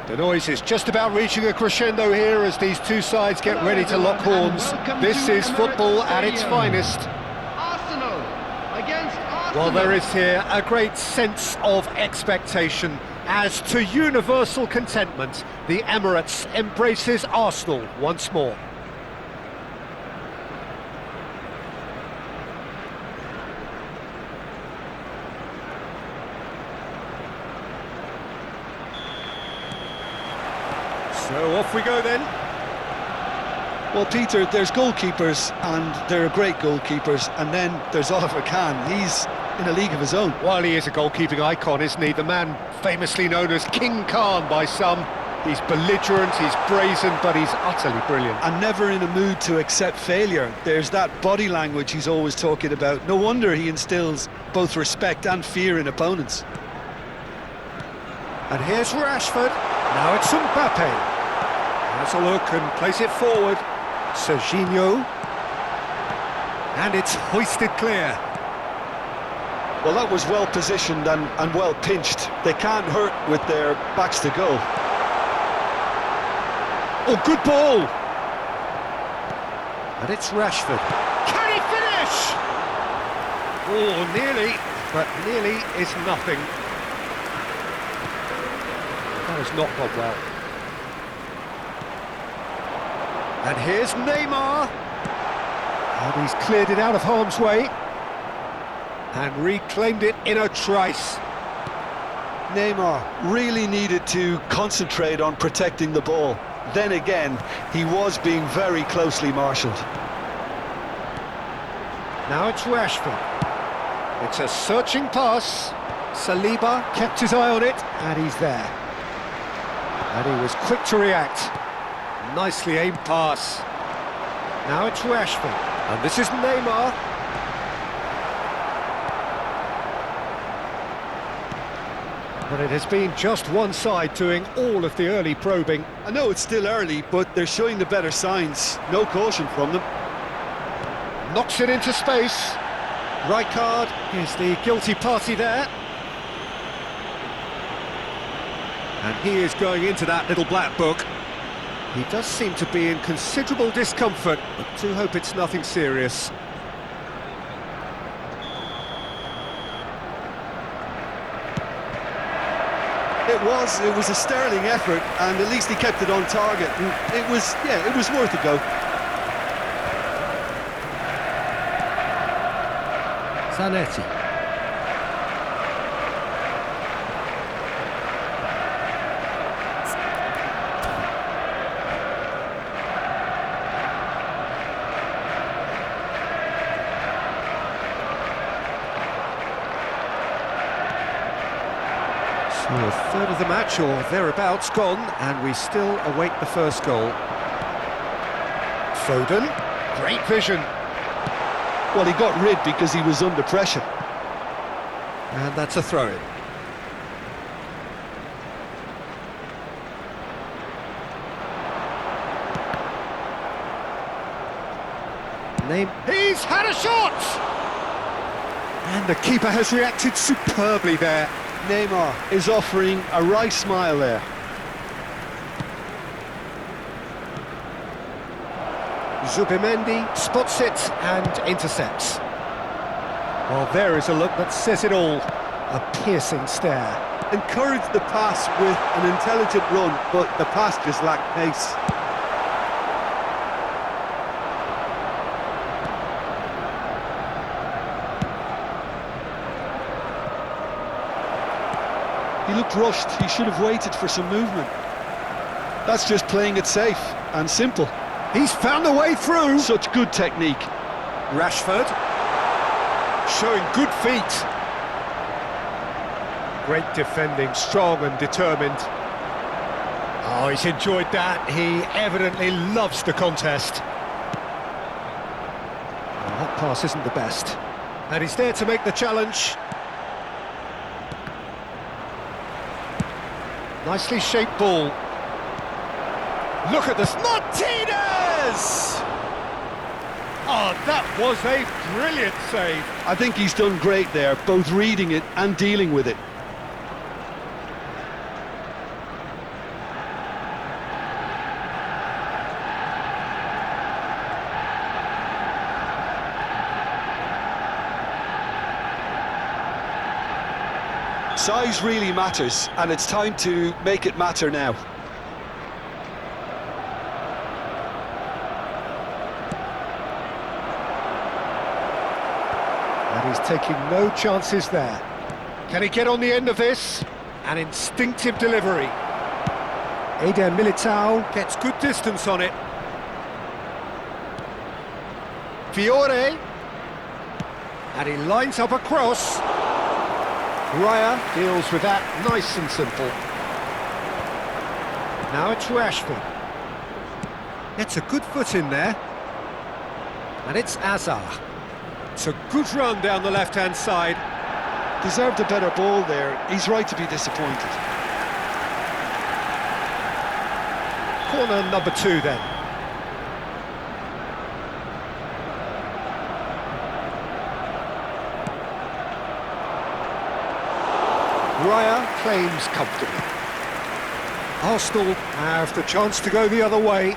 The noise is just about reaching a crescendo here as these two sides get ready to lock horns. This is football at its finest. Arsenal against Arsenal. Well, there is here a great sense of expectation. As to universal contentment, the Emirates embraces Arsenal once more. So off we go then. Well, Peter, there's goalkeepers, and there are great goalkeepers, and then there's Oliver Kahn. He's in a league of his own. While he is a goalkeeping icon, isn't he? The man famously known as King Khan by some. He's belligerent, he's brazen, but he's utterly brilliant. And never in a mood to accept failure. There's that body language he's always talking about. No wonder he instills both respect and fear in opponents. And here's Rashford. Now it's Mbappe. Has a look and plays it forward. Serginho. And it's hoisted clear. Well, that was well positioned and well pinched. They can't hurt with their backs to goal. Oh, good ball! And it's Rashford. Can he finish? Oh, nearly, but nearly is nothing. That has not gone well. And here's Neymar. And he's cleared it out of harm's way. And reclaimed it in a trice. Neymar really needed to concentrate on protecting the ball. Then again, he was being very closely marshalled. Now it's Rashford. It's a searching pass. Saliba kept his eye on it, and he's there. And he was quick to react. Nicely aimed pass. Now it's Rashford. And this is Neymar. But it has been just one side doing all of the early probing. I know it's still early, but they're showing the better signs. No caution from them. Knocks it into space. Right card is the guilty party there. And he is going into that little black book. He does seem to be in considerable discomfort, but do hope it's nothing serious. It was a sterling effort, and at least he kept it on target. And it was worth a go. Zanetti. So a third of the match, or thereabouts, gone, and we still await the first goal. Foden, great vision. Well, he got rid because he was under pressure. And that's a throw-in. He's had a shot! And the keeper has reacted superbly there. Neymar is offering a wry smile there. Zubimendi spots it and intercepts. Well, there is a look that says it all. A piercing stare. Encouraged the pass with an intelligent run, but the pass just lacked pace. He looked rushed. He should have waited for some movement. That's just playing it safe and simple. He's found a way through. Such good technique. Rashford showing good feet. Great defending, strong and determined. Oh, he's enjoyed that. He evidently loves the contest. Oh, that pass isn't the best. And he's there to make the challenge. Nicely shaped ball. Look at this. Martinez! Oh, that was a brilliant save. I think he's done great there, both reading it and dealing with it. Size really matters, and it's time to make it matter now. And he's taking no chances there. Can he get on the end of this? An instinctive delivery. Eder Militao gets good distance on it. Fiore. And he lines up a cross. Raya deals with that nice and simple. Now it's Rashford. Gets a good foot in there. And it's Azar. It's a good run down the left-hand side. Deserved a better ball there. He's right to be disappointed. Corner number 2 then. Raya claims comfortably. Arsenal have the chance to go the other way.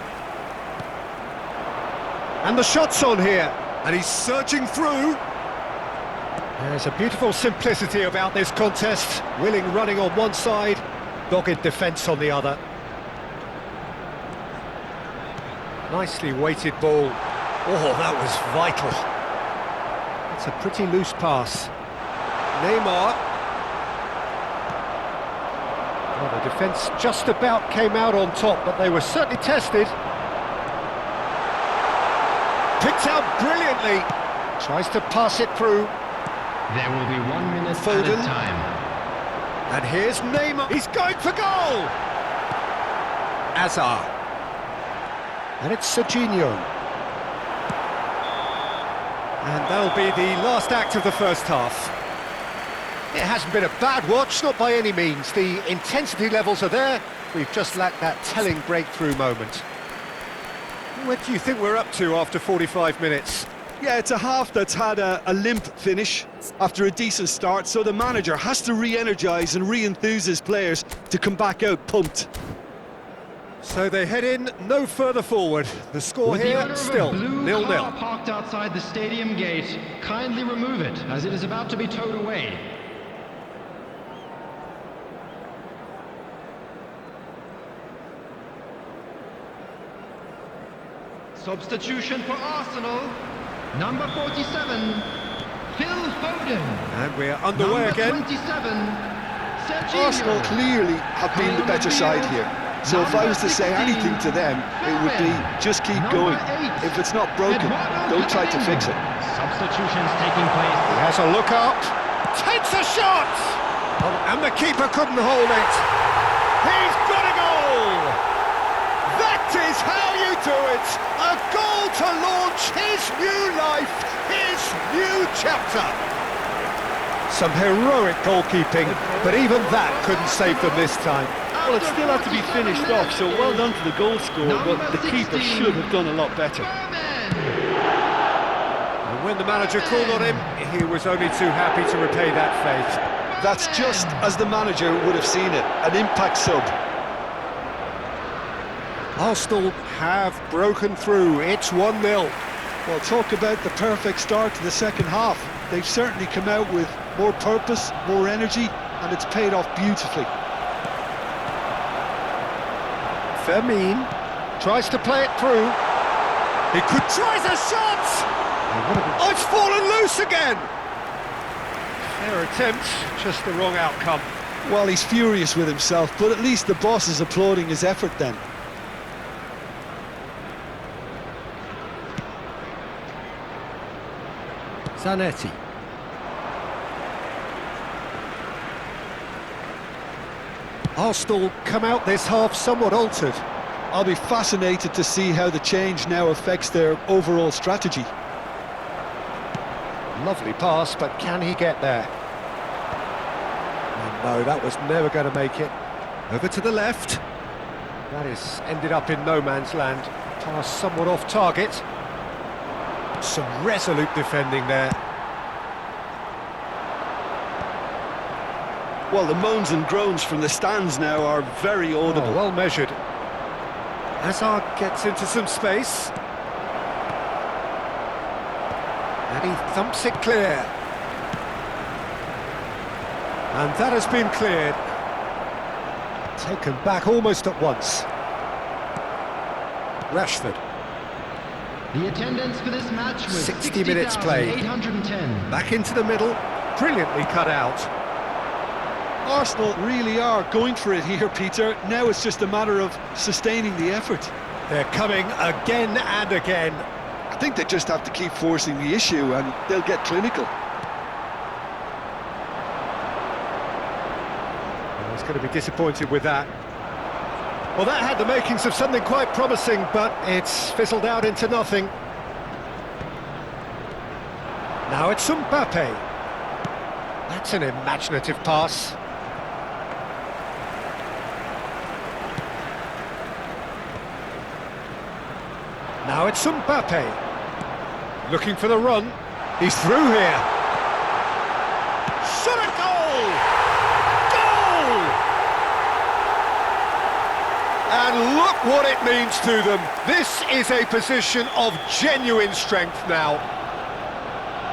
And the shot's on here. And he's surging through. There's a beautiful simplicity about this contest. Willing running on one side, dogged defence on the other. Nicely weighted ball. Oh, that was vital. It's a pretty loose pass. Neymar. Well, the defence just about came out on top, but they were certainly tested. Picked out brilliantly. Tries to pass it through. There will be 1 minute Foden. added time. And here's Neymar. He's going for goal! Azar. And it's Serginho. And that'll be the last act of the first half. It hasn't been a bad watch, not by any means. The intensity levels are there. We've just lacked that telling breakthrough moment. What do you think we're up to after 45 minutes? Yeah, it's a half that's had a limp finish after a decent start, so the manager has to re-energise and re-enthuse his players to come back out pumped. So they head in no further forward. The score With the here owner of a still blue 0-0. car parked outside the stadium gate, kindly remove it as it is about to be towed away. Substitution for Arsenal, number 47, Phil Foden. And we're underway Number again. 27, Serginho. Arsenal clearly have been the better side here. So if I was to say anything to them, it would be just keep going. If it's not broken, don't try to fix it. Substitutions taking place. He has a look up, takes a shot! Oh, and the keeper couldn't hold it. He's got a goal! That is how you do it! A goal to launch his new life, his new chapter. Some heroic goalkeeping, but even that couldn't save them this time. Well, it still had to be finished off, so well done to the goal scorer, but the keeper should have done a lot better. And when the manager called on him, he was only too happy to repay that faith. That's just as the manager would have seen it, an impact sub. Arsenal have broken through, it's 1-0. Well, talk about the perfect start to the second half. They've certainly come out with more purpose, more energy, and it's paid off beautifully. Fermin tries to play it through. He could try a shot! Oh, it's fallen loose again! Fair attempt, just the wrong outcome. Well, he's furious with himself, but at least the boss is applauding his effort then. Zanetti. Arsenal come out this half somewhat altered. I'll be fascinated to see how the change now affects their overall strategy. Lovely pass, but can he get there? Oh, no, that was never going to make it. Over to the left. That is ended up in no man's land. Pass somewhat off target. Some resolute defending there. Well, the moans and groans from the stands now are very audible. Oh, well measured. Hazard gets into some space. And he thumps it clear. And that has been cleared. Taken back almost at once. Rashford. The attendance for this match was 60 minutes played. 60,810. Back into the middle. Brilliantly cut out. Arsenal really are going for it here, Peter. Now it's just a matter of sustaining the effort. They're coming again and again. I think they just have to keep forcing the issue and they'll get clinical. I was going to be disappointed with that. Well, that had the makings of something quite promising, but it's fizzled out into nothing. Now it's Mbappe. That's an imaginative pass. Now it's Mbappe. Looking for the run. He's through here. Shot a goal! Goal! And look what it means to them. This is a position of genuine strength now.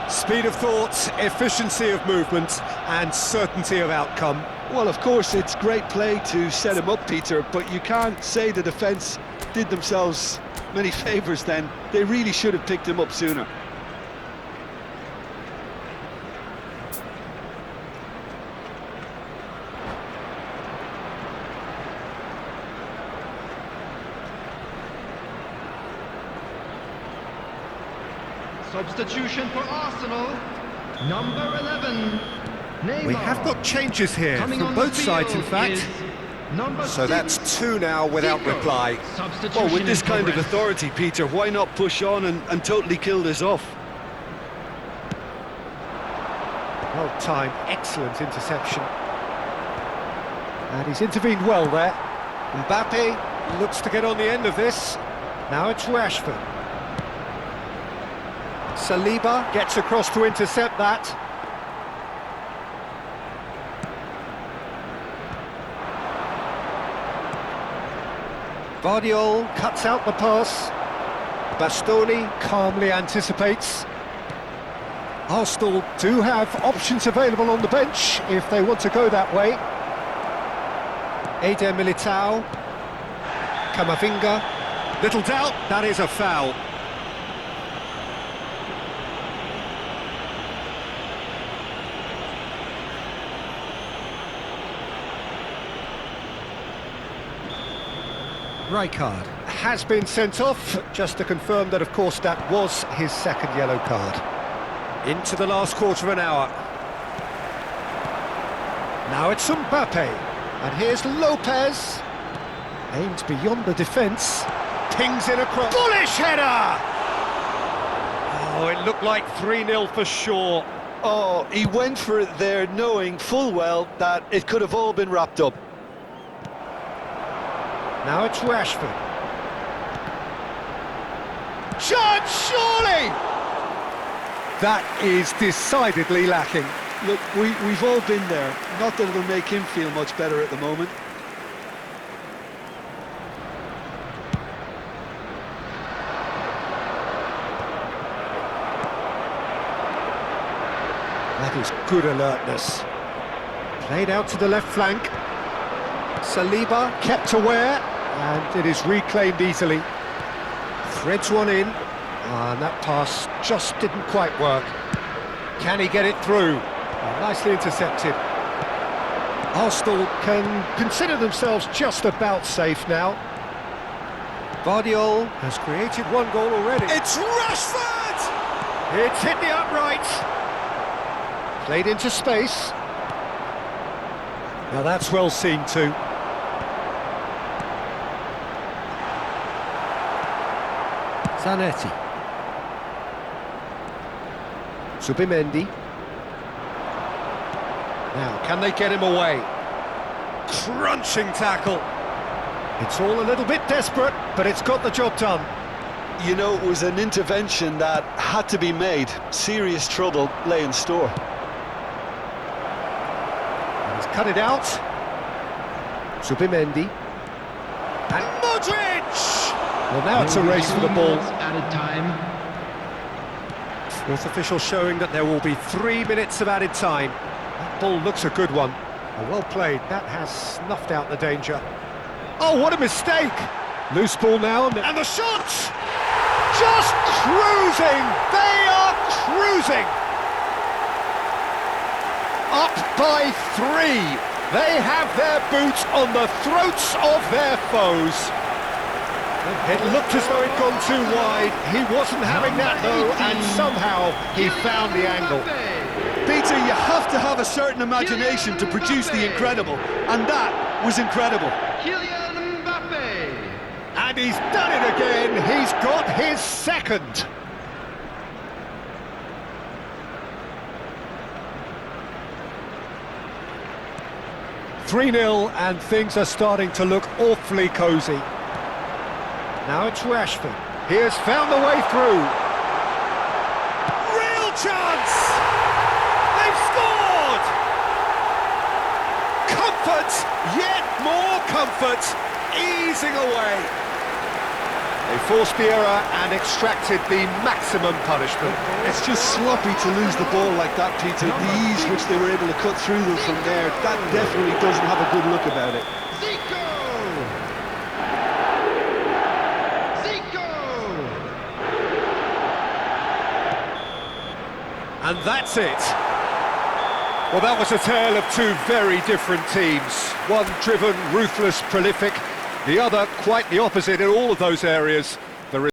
Speed of thought, efficiency of movement, and certainty of outcome. Well, of course, it's great play to set him up, Peter, but you can't say the defence did themselves many favours then. They really should have picked him up sooner. Substitution for Arsenal. Number 11. Neymar. We have got changes here Coming from on both the sides, in field fact. is number So 6. that's two now without Zico. reply. Substitution Well, with this in kind of progress. authority, Peter, why not push on and totally kill this off? Well timed, excellent interception. And he's intervened well there. Mbappe looks to get on the end of this. Now it's Rashford. Saliba gets across to intercept that. Guardiola cuts out the pass. Bastoni calmly anticipates. Arsenal do have options available on the bench if they want to go that way. Eder Militao. Camavinga. Little doubt, that is a foul. Rijkaard has been sent off, just to confirm that, of course, that was his second yellow card. Into the last quarter of an hour. Now it's Mbappe, and here's Lopez. Aims beyond the defence, pings in across. Bullish header! Oh, it looked like 3-0 for sure. Oh, he went for it there knowing full well that it could have all been wrapped up. Now it's Rashford. Chance, surely! That is decidedly lacking. Look, we've all been there. Not that it'll make him feel much better at the moment. That is good alertness. Played out to the left flank. Saliba kept aware, and it is reclaimed easily. Threads one in, and that pass just didn't quite work. Can he get it through? Nicely intercepted. Arsenal can consider themselves just about safe now. Guardiola has created one goal already. It's Rashford! It's hit the uprights. Played into space. Now that's well seen too. Zanetti. Subimendi. Now, can they get him away? Crunching tackle. It's all a little bit desperate, but it's got the job done. You know, it was an intervention that had to be made. Serious trouble lay in store. And he's cut it out. Subimendi. And Modric! Well, now it's a race for the ball. Added time. Fourth official showing that there will be 3 minutes of added time. That That ball looks a good one. Well played, that has snuffed out the danger. Oh, what a mistake! Loose ball now, and the shot! Just cruising! They are cruising! Up by 3. They have their boots on the throats of their foes. It looked as though it'd gone too wide. He wasn't having that though, and somehow he found the angle. Peter, you have to have a certain imagination to produce the incredible, and that was incredible. Kylian Mbappe. And he's done it again. He's got his second. (3-0), and things are starting to look awfully cosy. Now it's Rashford. He has found the way through. Real chance! They've scored! Comfort, yet more comfort, easing away. They forced the error and extracted the maximum punishment. It's just sloppy to lose the ball like that, Peter. The ease which they were able to cut through them from there, that definitely doesn't have a good look about it. Zico! And that's it. Well, that was a tale of two very different teams. One driven, ruthless, prolific. The other quite the opposite in all of those areas.